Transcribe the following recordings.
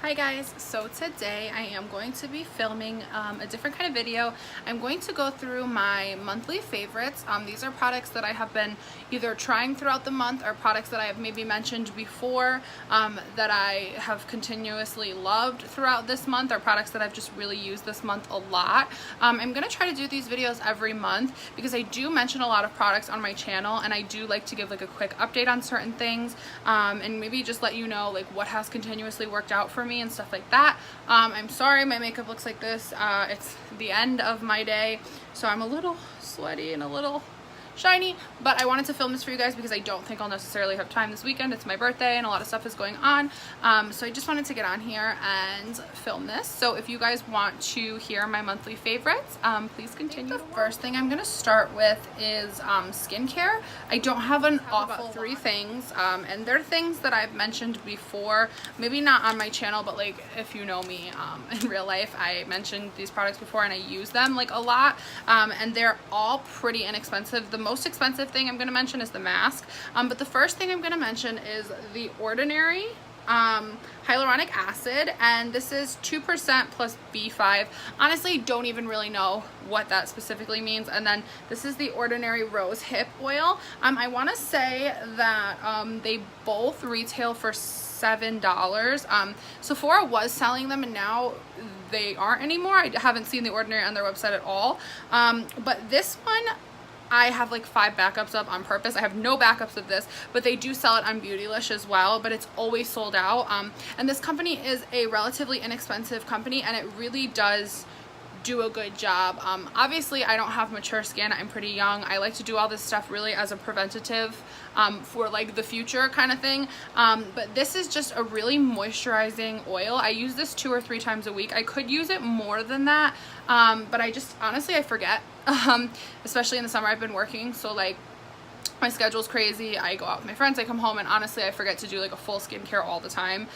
Hi guys, so today I am going to be filming a different kind of video. I'm going to go through my monthly favorites. These are products that I have been either trying throughout the month or products that I have maybe mentioned before that I have continuously loved throughout this month, or products that I've just really used this month a lot. I'm going to try to do these videos every month because I do mention a lot of products on my channel, and I do like to give like a quick update on certain things and maybe just let you know like what has continuously worked out for me and stuff like that. I'm sorry my makeup looks like this. It's the end of my day, so I'm a little sweaty and a little shiny, but I wanted to film this for you guys because I don't think I'll necessarily have time this weekend. It's my birthday and a lot of stuff is going on, so I just wanted to get on here and film this. So if you guys want to hear my monthly favorites, please continue. The first thing I'm gonna start with is skincare. I don't have an awful three things, and they're things that I've mentioned before, maybe not on my channel, but like if you know me in real life, I mentioned these products before and I use them like a lot, and they're all pretty inexpensive. The most expensive thing I'm going to mention is the mask, but the first thing I'm going to mention is The Ordinary hyaluronic acid, and this is 2% plus B5. Honestly, don't even really know what that specifically means. And then this is The Ordinary rose hip oil. I want to say that they both retail for $7. Sephora was selling them and now they aren't anymore. I haven't seen The Ordinary on their website at all, but this one I have like 5 backups up on purpose. I have no backups of this, but they do sell it on Beautylish as well, but it's always sold out. And this company is a relatively inexpensive company, and it really does do a good job. Obviously I don't have mature skin, I'm pretty young. I like to do all this stuff really as a preventative for like the future kind of thing, but this is just a really moisturizing oil. I use this 2 or 3 times a week. I could use it more than that, but I just honestly I forget, especially in the summer. I've been working, so like my schedule's crazy. I go out with my friends, I come home, and honestly I forget to do like a full skincare all the time.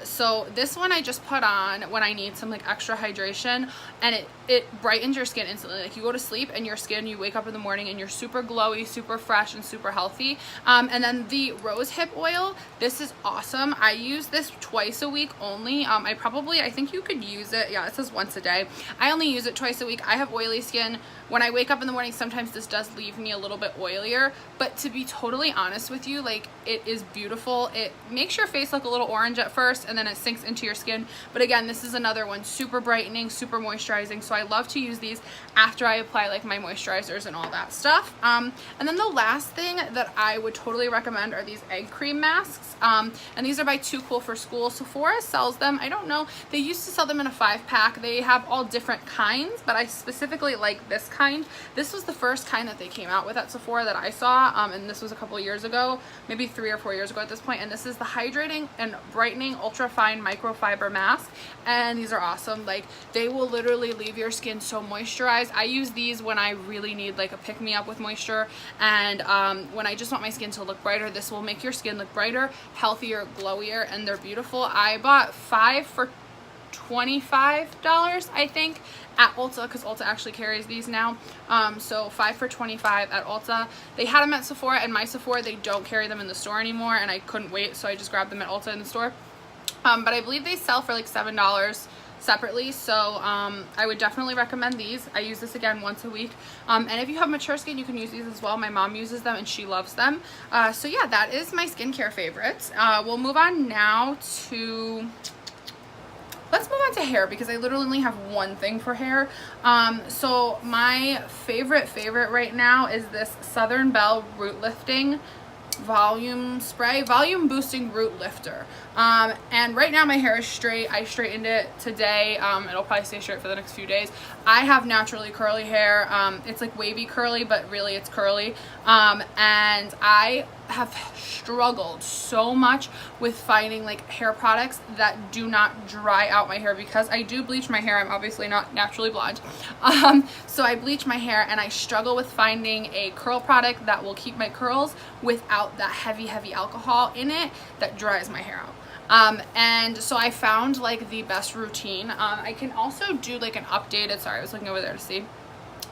So this one I just put on when I need some like extra hydration, and it brightens your skin instantly. Like you go to sleep and your skin, you wake up in the morning and you're super glowy, super fresh, and super healthy. And then the rose hip oil, this is awesome. I use this twice a week only. I think you could use it, yeah, it says once a day. I only use it twice a week. I have oily skin. When I wake up in the morning, sometimes this does leave me a little bit oilier, but to be totally honest with you, like it is beautiful. It makes your face look a little orange at first and then it sinks into your skin. But again, this is another one, super brightening, super moisturizing. So I love to use these after I apply like my moisturizers and all that stuff. And then the last thing that I would totally recommend are these egg cream masks. And these are by Too Cool for School. Sephora sells them. I don't know. They used to sell them in a 5-pack. They have all different kinds, but I specifically like this kind. This was the first kind that they came out with at Sephora that I saw, and this was a couple years ago, maybe 3 or 4 years ago at this point. And this is the Hydrating and Brightening Ultra Fine Microfiber Mask, and these are awesome. Like they will literally leave your skin so moisturized. I use these when I really need like a pick-me-up with moisture, and when I just want my skin to look brighter. This will make your skin look brighter, healthier, glowier, and they're beautiful. I bought 5 for $25, I think, at Ulta, because Ulta actually carries these now. So 5 for $25 at Ulta. They had them at Sephora, and my Sephora, they don't carry them in the store anymore, and I couldn't wait, so I just grabbed them at Ulta in the store. But I believe they sell for like $7 separately, so I would definitely recommend these. I use this again once a week, and if you have mature skin, you can use these as well. My mom uses them and she loves them. So yeah, that is my skincare favorites. We'll move on now to... Let's move on to hair, because I literally only have one thing for hair. So my favorite right now is this Southern Belle Root Lifting Volume Spray, Volume Boosting Root Lifter. And right now my hair is straight. I straightened it today. It'll probably stay straight for the next few days. I have naturally curly hair. It's like wavy curly, but really it's curly. And I have struggled so much with finding like hair products that do not dry out my hair, because I do bleach my hair. I'm obviously not naturally blonde. So I bleach my hair, and I struggle with finding a curl product that will keep my curls without that heavy alcohol in it that dries my hair out. And so I found like the best routine. I can also do like an updated, sorry, I was looking over there to see.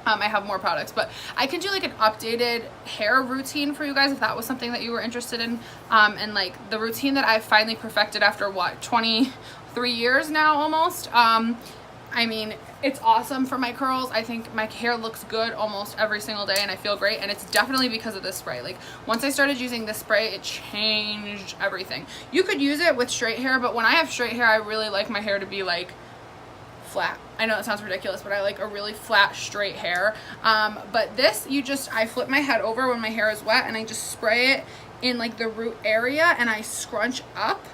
I have more products, but I can do like an updated hair routine for you guys if that was something that you were interested in. And like the routine that I finally perfected after what, 3 years now almost. I mean, it's awesome for my curls. I think my hair looks good almost every single day and I feel great, and it's definitely because of this spray. Like, once I started using this spray, it changed everything. You could use it with straight hair, but when I have straight hair, I really like my hair to be like flat. I know it sounds ridiculous, but I like a really flat, straight hair. But this, I flip my head over when my hair is wet and I just spray it in like the root area and I scrunch up.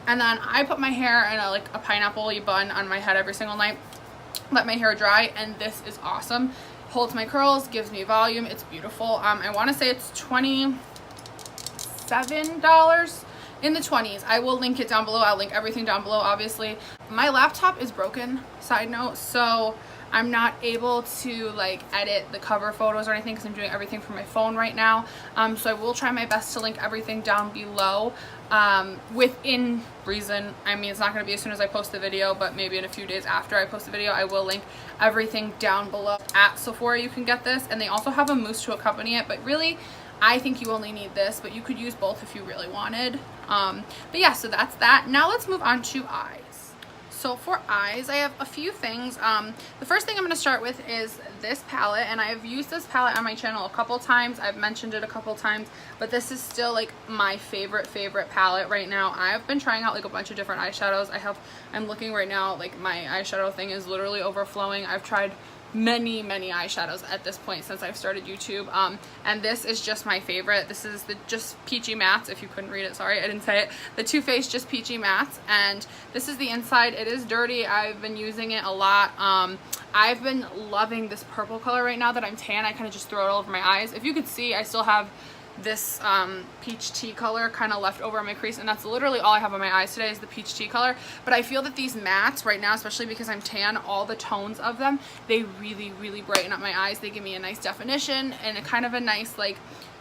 And then I put my hair in like a pineapple-y bun on my head every single night, let my hair dry, and this is awesome. Holds my curls, gives me volume, it's beautiful. I want to say it's $27, in the 20s. I will link it down below. I'll link everything down below, obviously. My laptop is broken, side note, so I'm not able to like edit the cover photos or anything because I'm doing everything from my phone right now. So I will try my best to link everything down below within reason. I mean, it's not going to be as soon as I post the video, but maybe in a few days after I post the video, I will link everything down below. At Sephora you can get this, and they also have a mousse to accompany it, but really I think you only need this, but you could use both if you really wanted. But yeah, so that's that. Now let's move on to eyes. So for eyes, I have a few things. The first thing I'm going to start with is this palette, and I've used this palette on my channel a couple times. I've mentioned it a couple times, but this is still like my favorite palette right now. I've been trying out like a bunch of different eyeshadows. I'm looking right now, like my eyeshadow thing is literally overflowing. I've tried many eyeshadows at this point since I've started YouTube, and this is just my favorite. This is the Just Peachy Mattes. If you couldn't read it, sorry I didn't say it. The Too Faced Just Peachy Mattes, and this is the inside. It is dirty. I've been using it a lot. I've been loving this purple color right now that I'm tan. I kind of just throw it all over my eyes. If you could see, I still have this peach tea color kind of left over in my crease, and that's literally all I have on my eyes today is the peach tea color. But I feel that these mattes right now, especially because I'm tan, all the tones of them, they really brighten up my eyes. They give me a nice definition and a kind of a nice like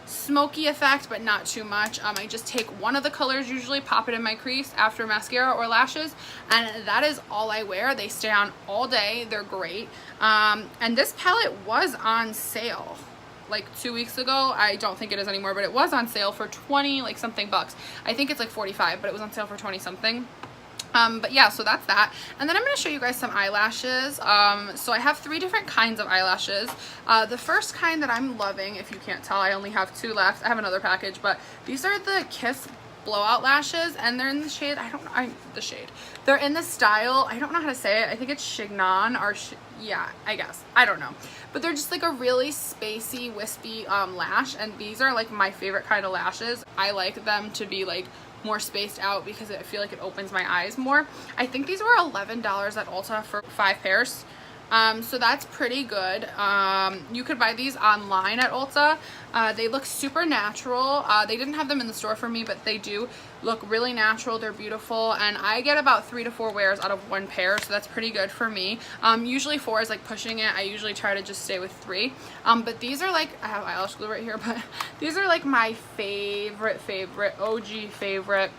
smoky effect, but not too much. I just take one of the colors, usually pop it in my crease after mascara or lashes, and that is all I wear. They stay on all day. They're great. And this palette was on sale like 2 weeks ago. I don't think it is anymore, but it was on sale for 20 like something bucks. I think it's like 45, but it was on sale for 20 something. But yeah, so that's that. And then I'm going to show you guys some eyelashes. So I have 3 different kinds of eyelashes. The first kind that I'm loving, if you can't tell, I only have 2 left. I have another package, but these are the Kiss blowout lashes, and they're in the shade, I don't know, the shade. They're in the style, I don't know how to say it. I think it's Chignon or yeah, I guess. I don't know. But they're just like a really spacey, wispy lash, and these are like my favorite kind of lashes. I like them to be like more spaced out because I feel like it opens my eyes more. I think these were $11 at Ulta for 5 pairs. So that's pretty good. You could buy these online at Ulta. They look super natural. They didn't have them in the store for me, but they do look really natural. They're beautiful, and I get about 3 to 4 wears out of 1 pair, so that's pretty good for me. Usually 4 is like pushing it. I usually try to just stay with 3. But these are like, I have eyelash glue right here, but these are like my favorite OG favorite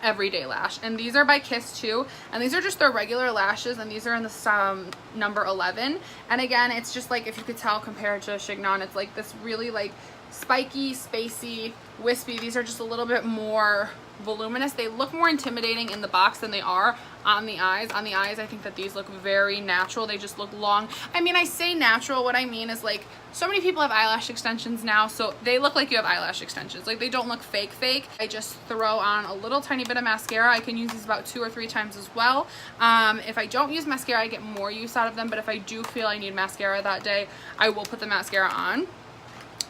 everyday lash, and these are by Kiss too, and these are just their regular lashes, and these are in the number 11. And again, it's just like, if you could tell, compared to Chignon, it's like this really like spiky, spacey, wispy. These are just a little bit more voluminous. They look more intimidating in the box than they are on the eyes. On the eyes, I think that these look very natural. They just look long. I mean, I say natural, what I mean is like, so many people have eyelash extensions now, so they look like you have eyelash extensions. Like, they don't look fake. I just throw on a little tiny bit of mascara. I can use these about 2 or 3 times as well. If I don't use mascara, I get more use out of them, but if I do feel I need mascara that day, I will put the mascara on.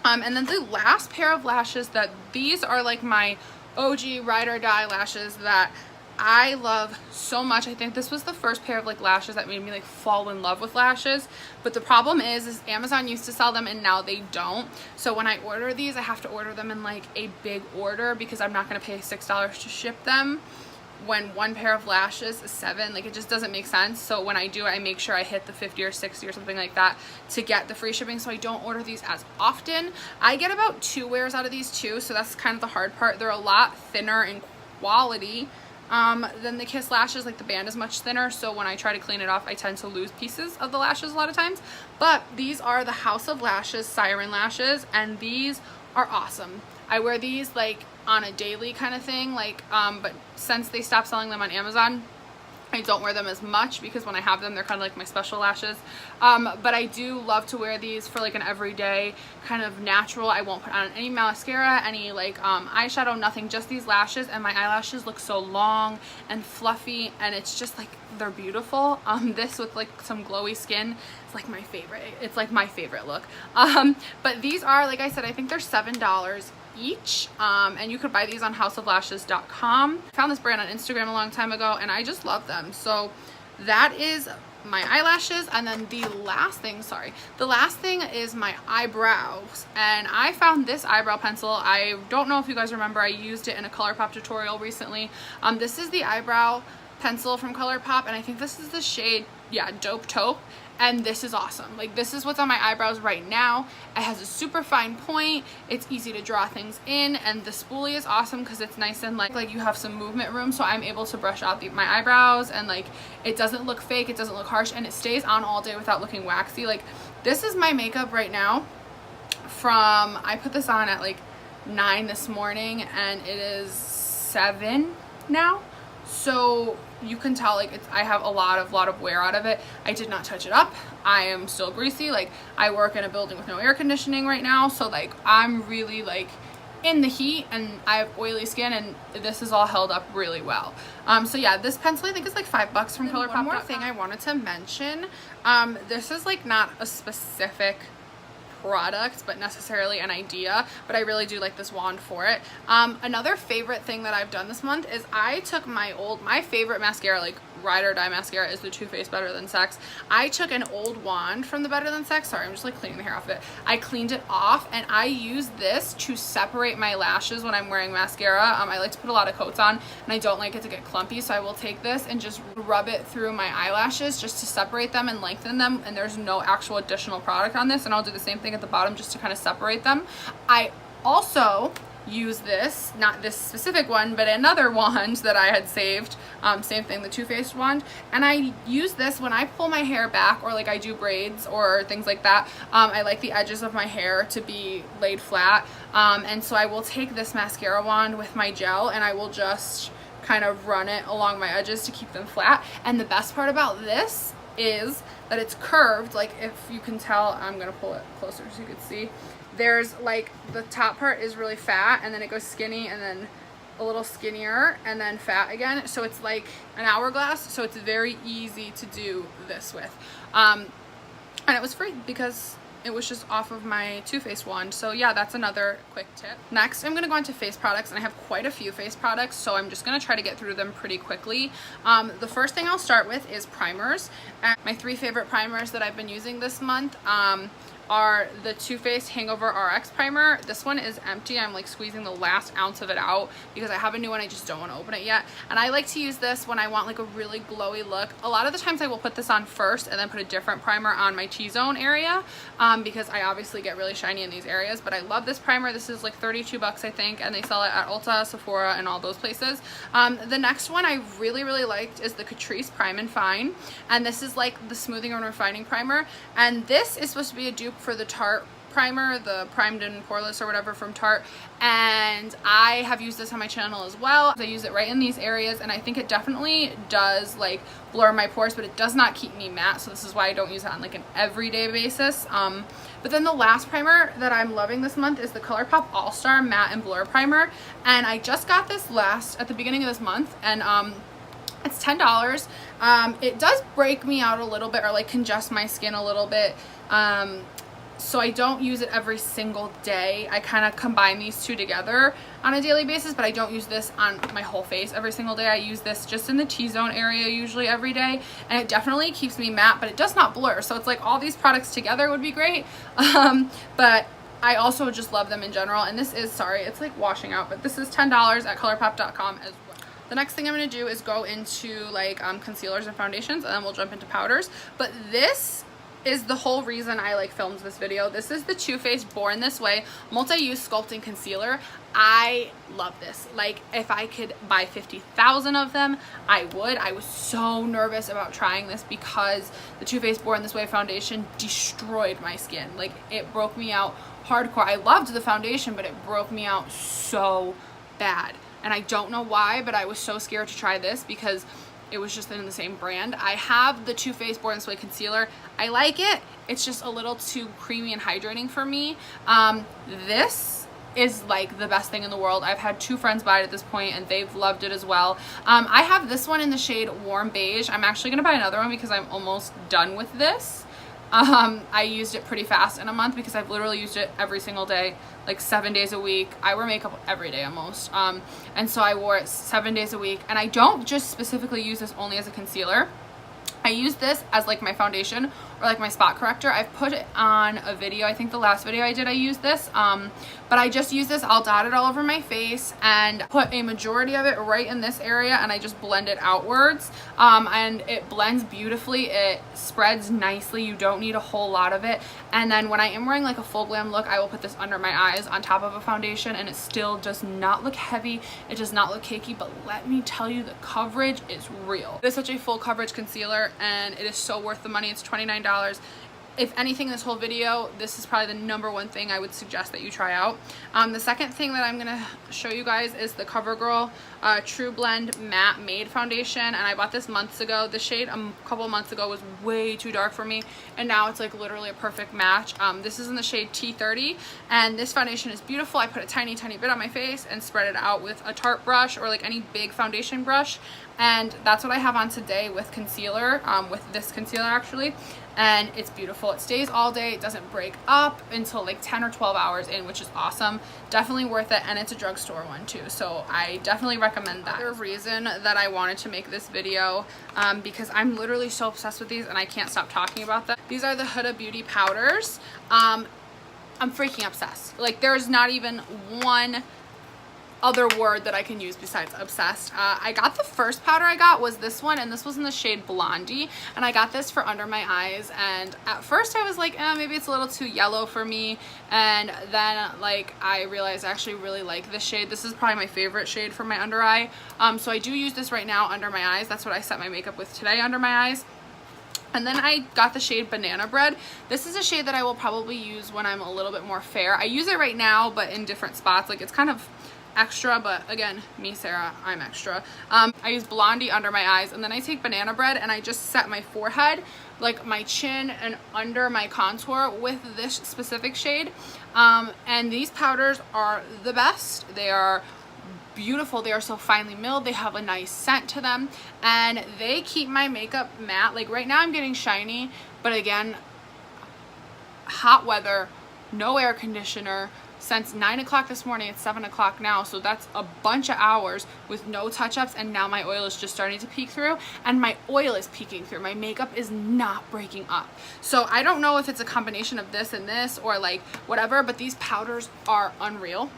And then the last pair of lashes, that these are like my OG ride or die lashes that I love so much. I think this was the first pair of like lashes that made me like fall in love with lashes. But the problem is Amazon used to sell them and now they don't. So when I order these, I have to order them in like a big order because I'm not going to pay $6 to ship them when 1 pair of lashes is $7. Like, it just doesn't make sense. So when I do, I make sure I hit the 50 or 60 or something like that to get the free shipping. So I don't order these as often. I get about 2 wears out of these too, so that's kind of the hard part. They're a lot thinner in quality than the Kiss lashes. Like, the band is much thinner, so when I try to clean it off, I tend to lose pieces of the lashes a lot of times. But these are the House of Lashes Siren lashes, and these are awesome. I wear these like on a daily kind of thing, like but since they stopped selling them on Amazon, I don't wear them as much because when I have them, they're kind of like my special lashes. But I do love to wear these for like an everyday kind of natural. I won't put on any mascara, any like eyeshadow, nothing, just these lashes. And my eyelashes look so long and fluffy, and it's just like, they're beautiful. This with like some glowy skin, it's like my favorite. It's like my favorite look. But these are, like I said, I think they're $7 each, and you could buy these on houseoflashes.com. I found this brand on Instagram a long time ago and I just love them. So that is my eyelashes. And then the last thing is my eyebrows, and I found this eyebrow pencil. I don't know if you guys remember, I used it in a ColourPop tutorial recently. This is the eyebrow pencil from ColourPop, and I think this is the shade, yeah, Dope Taupe. And this is awesome. Like, this is what's on my eyebrows right now. It has a super fine point. It's easy to draw things in, and the spoolie is awesome because it's nice and like you have some movement room, so I'm able to brush out my eyebrows, and like it doesn't look fake, it doesn't look harsh, and it stays on all day without looking waxy. Like, this is my makeup right now from, I put this on at like 9 this morning and it is 7 now. So you can tell, like, I have a lot of wear out of it. I did not touch it up. I am still greasy. Like, I work in a building with no air conditioning right now, so like I'm really like in the heat, and I have oily skin, and this is all held up really well. So yeah, this pencil I think is like $5 from ColourPop. One more thing I wanted to mention, this is like not a specific product but necessarily an idea, but I really do like this wand for it. Another favorite thing that I've done this month is I took my favorite mascara, like ride or die mascara, is the Too Faced Better Than Sex. I took an old wand from the Better Than Sex. Sorry, I'm just like cleaning the hair off it. I cleaned it off, and I use this to separate my lashes when I'm wearing mascara. I like to put a lot of coats on, and I don't like it to get clumpy, so I will take this and just rub it through my eyelashes just to separate them and lengthen them, and there's no actual additional product on this, and I'll do the same thing at the bottom just to kind of separate them. I also use this, not this specific one, but another wand that I had saved, same thing, the Too Faced wand, and I use this when I pull my hair back, or like I do braids or things like that. I like the edges of my hair to be laid flat, and so I will take this mascara wand with my gel, and I will just kind of run it along my edges to keep them flat. And the best part about this is that it's curved. Like, if you can tell, I'm gonna pull it closer so you can see. There's like, the top part is really fat, and then it goes skinny, and then a little skinnier, and then fat again. So it's like an hourglass, so it's very easy to do this with. And it was free because it was just off of my Too Faced wand. So yeah, that's another quick tip. Next, I'm gonna go into face products, and I have quite a few face products, so I'm just gonna try to get through them pretty quickly. The first thing I'll start with is primers. And my 3 favorite primers that I've been using this month are the Too Faced Hangover RX primer. This one is empty. I'm like squeezing the last ounce of it out because I have a new one. I just don't want to open it yet. And I like to use this when I want like a really glowy look. A lot of the times I will put this on first and then put a different primer on my T-zone area, because I obviously get really shiny in these areas. But I love this primer. This is like 32 bucks, I think, and they sell it at Ulta, Sephora, and all those places. The next one I really liked is the Catrice Prime and Fine, and this is like the smoothing and refining primer, and this is supposed to be a dupe for the Tarte primer, the Primed and Poreless or whatever from Tarte, and I have used this on my channel as well. I use it right in these areas, and I think it definitely does like blur my pores, but it does not keep me matte, so this is why I don't use it on like an everyday basis. But then the last primer that I'm loving this month is the ColourPop All Star Matte and Blur Primer, and I just got this at the beginning of this month, and it's $10. It does break me out a little bit, or like congest my skin a little bit, so I don't use it every single day. I kind of combine these two together on a daily basis, but I don't use this on my whole face every single day. I use this just in the T-zone area usually every day, and it definitely keeps me matte, but it does not blur. So it's like all these products together would be great, but I also just love them in general. And this is, sorry, it's like washing out, but this is $10 at colourpop.com as well. The next thing I'm going to do is go into like concealers and foundations, and then we'll jump into powders. But this is the whole reason I like filmed this video. This is the Too Faced Born This Way Multi-Use Sculpting Concealer. I love this. Like, if I could buy 50,000 of them, I would. I was so nervous about trying this because the Too Faced Born This Way foundation destroyed my skin. Like, it broke me out hardcore. I loved the foundation, but it broke me out so bad. And I don't know why, but I was so scared to try this because it was just in the same brand. I have the Too Faced Born This Way concealer. I like it. It's just a little too creamy and hydrating for me. This is like the best thing in the world. I've had 2 friends buy it at this point and they've loved it as well. I have this one in the shade Warm Beige. I'm actually gonna buy another one because I'm almost done with this. I used it pretty fast in a month because I've literally used it every single day, like 7 days a week. I wear makeup every day almost. And so I wore it 7 days a week. And I don't just specifically use this only as a concealer. I use this as like my foundation or like my spot corrector. I've put it on a video. I think the last video I did, I used this. But I just use this. I'll dot it all over my face and put a majority of it right in this area, and I just blend it outwards. And it blends beautifully. It spreads nicely. You don't need a whole lot of it. And then when I am wearing like a full glam look, I will put this under my eyes on top of a foundation, and it still does not look heavy. It does not look cakey, but let me tell you, the coverage is real. It is such a full coverage concealer, and it is so worth the money. It's $29. If anything in this whole video, this is probably the #1 thing I would suggest that you try out. The second thing that I'm gonna show you guys is the CoverGirl True Blend Matte Made Foundation, and I bought this months ago. The shade a couple months ago was way too dark for me, and now it's like literally a perfect match. This is in the shade T30, and this foundation is beautiful. I put a tiny bit on my face and spread it out with a Tarte brush or like any big foundation brush, and that's what I have on today with concealer, with this concealer actually, and it's beautiful. It stays all day. It doesn't break up until like 10 or 12 hours in, which is awesome. Definitely worth it, and it's a drugstore one too, so I definitely recommend that. Another reason that I wanted to make this video, because I'm literally so obsessed with these and I can't stop talking about them. These are the Huda Beauty powders. I'm freaking obsessed. Like, there's not even one other word that I can use besides obsessed. I got the first powder I got was this one, and this was in the shade Blondie, and I got this for under my eyes, and at first I was like, maybe it's a little too yellow for me, and then like I realized I actually really like this shade. This is probably my favorite shade for my under eye, so I do use this right now under my eyes. That's what I set my makeup with today, under my eyes. And then I got the shade Banana Bread. This is a shade that I will probably use when I'm a little bit more fair. I use it right now, but in different spots. Like, it's kind of extra, but again, me, Sarah, I'm extra. I use Blondie under my eyes, and then I take Banana Bread and I just set my forehead, like my chin and under my contour with this specific shade. And these powders are the best. They are beautiful. They are so finely milled. They have a nice scent to them, and they keep my makeup matte. Like right now I'm getting shiny, but again, hot weather, no air conditioner. Since 9 o'clock this morning, it's 7 o'clock now, so that's a bunch of hours with no touch-ups, and now my oil is just starting to peek through, and my oil is peeking through. My makeup is not breaking up. So I don't know if it's a combination of this and this or like whatever, but these powders are unreal.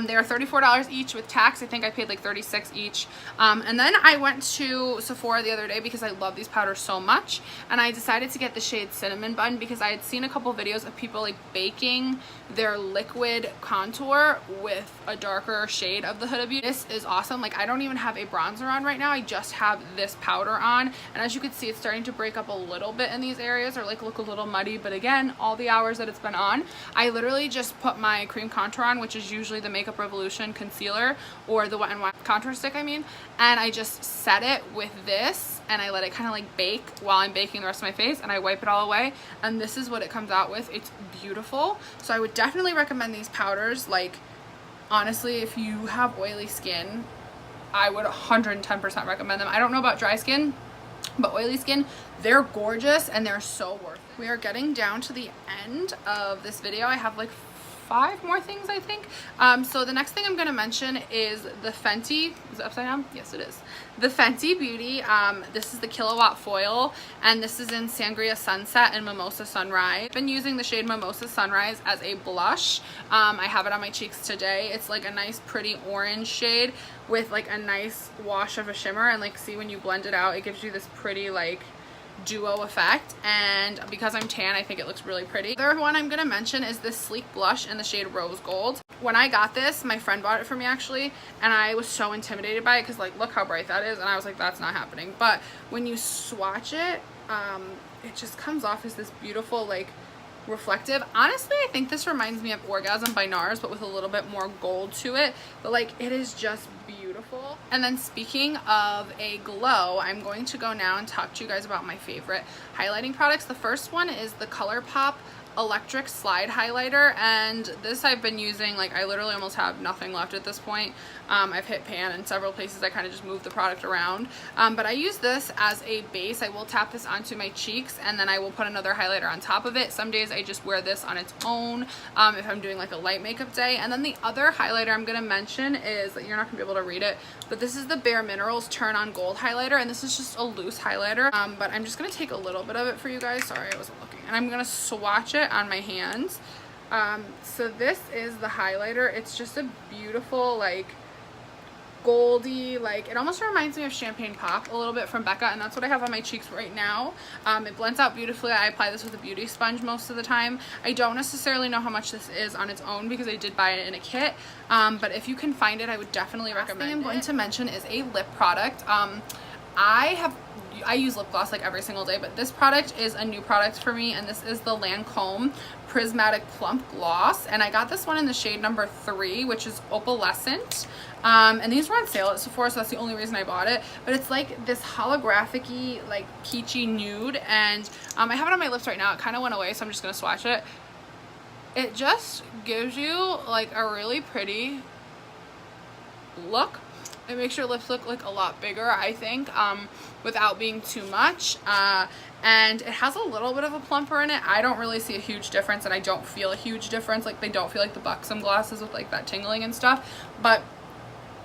They are $34 each with tax. I think I paid like $36 each. And then I went to Sephora the other day because I love these powders so much, and I decided to get the shade Cinnamon Bun because I had seen a couple videos of people like baking their liquid contour with a darker shade of the Huda Beauty. This is awesome. Like, I don't even have a bronzer on right now. I just have this powder on, and as you can see, it's starting to break up a little bit in these areas or like look a little muddy, but again, all the hours that it's been on, I literally just put my cream contour on, which is usually the Makeup Revolution concealer or the Wet n Wild contour stick, I mean, and I just set it with this and I let it kind of like bake while I'm baking the rest of my face, and I wipe it all away, and this is what it comes out with. It's beautiful. So I would definitely recommend these powders. Like, honestly, if you have oily skin, I would 110% recommend them. I don't know about dry skin, but oily skin, they're gorgeous and they're so worth it. We are getting down to the end of this video. I have like 5 more things, I think. So the next thing I'm going to mention is the Fenty. Is it upside down? Yes, it is. The Fenty Beauty. This is the Killawatt Foil, and this is in Sangria Sunset and Mimosa Sunrise. I've been using the shade Mimosa Sunrise as a blush. I have it on my cheeks today. It's like a nice pretty orange shade with like a nice wash of a shimmer, and like, see, when you blend it out, it gives you this pretty like duo effect, and because I'm tan, I think it looks really pretty. The other one I'm gonna mention is this Sleek Blush in the shade Rose Gold. When I got this, my friend bought it for me actually, and I was so intimidated by it because like, look how bright that is, and I was like, that's not happening. But when you swatch it, it just comes off as this beautiful like reflective. Honestly, I think this reminds me of Orgasm by NARS, but with a little bit more gold to it, but like, it is just beautiful. beautiful. And then speaking of a glow, I'm going to go now and talk to you guys about my favorite highlighting products. The first one is the ColourPop electric slide highlighter, and this I've been using, like I literally almost have nothing left at this point. I've hit pan in several places. I kind of just moved the product around, but I use this as a base. I will tap this onto my cheeks and then I will put another highlighter on top of it. Some days I just wear this on its own if I'm doing like a light makeup day. And then the other highlighter I'm going to mention is, you're not gonna be able to read it, but this is the Bare Minerals Turn On Gold highlighter, and this is just a loose highlighter, but I'm just gonna take a little bit of it for you guys. Sorry, I wasn't looking. And I'm gonna swatch it on my hands. So this is the highlighter. It's just a beautiful, like, goldy, like, it almost reminds me of Champagne Pop a little bit from Becca, and that's what I have on my cheeks right now. It blends out beautifully. I apply this with a beauty sponge most of the time. I don't necessarily know how much this is on its own because I did buy it in a kit, but if you can find it, I would definitely recommend it. I'm going to mention is a lip product. I use lip gloss like every single day, but this product is a new product for me, and this is the Lancome Prismatic Plump Gloss, and I got this one in the shade number 3, which is Opalescent, and these were on sale at Sephora, so that's the only reason I bought it. But it's like this holographic-y, like peachy nude, and I have it on my lips right now. It kind of went away, so I'm just gonna swatch it. It just gives you like a really pretty look. It makes your lips look like a lot bigger, I think, without being too much. And it has a little bit of a plumper in it. I don't really see a huge difference, and I don't feel a huge difference. Like, they don't feel like the Buxom glosses with like that tingling and stuff, but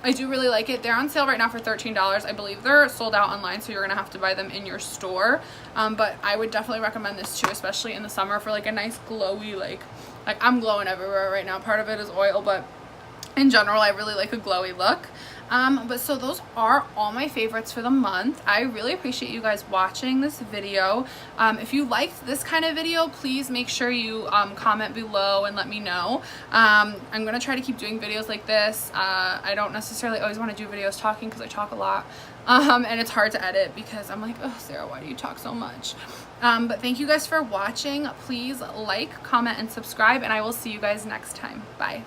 I do really like it. They're on sale right now for $13. I believe they're sold out online, so you're gonna have to buy them in your store. But I would definitely recommend this too, especially in the summer for like a nice glowy, like I'm glowing everywhere right now. Part of it is oil, but in general, I really like a glowy look. But so those are all my favorites for the month. I really appreciate you guys watching this video. If you liked this kind of video, please make sure you comment below and let me know. I'm gonna try to keep doing videos like this. I don't necessarily always want to do videos talking because I talk a lot, and it's hard to edit because I'm like, oh Sarah, why do you talk so much? But thank you guys for watching. Please like, comment, and subscribe, and I will see you guys next time. Bye.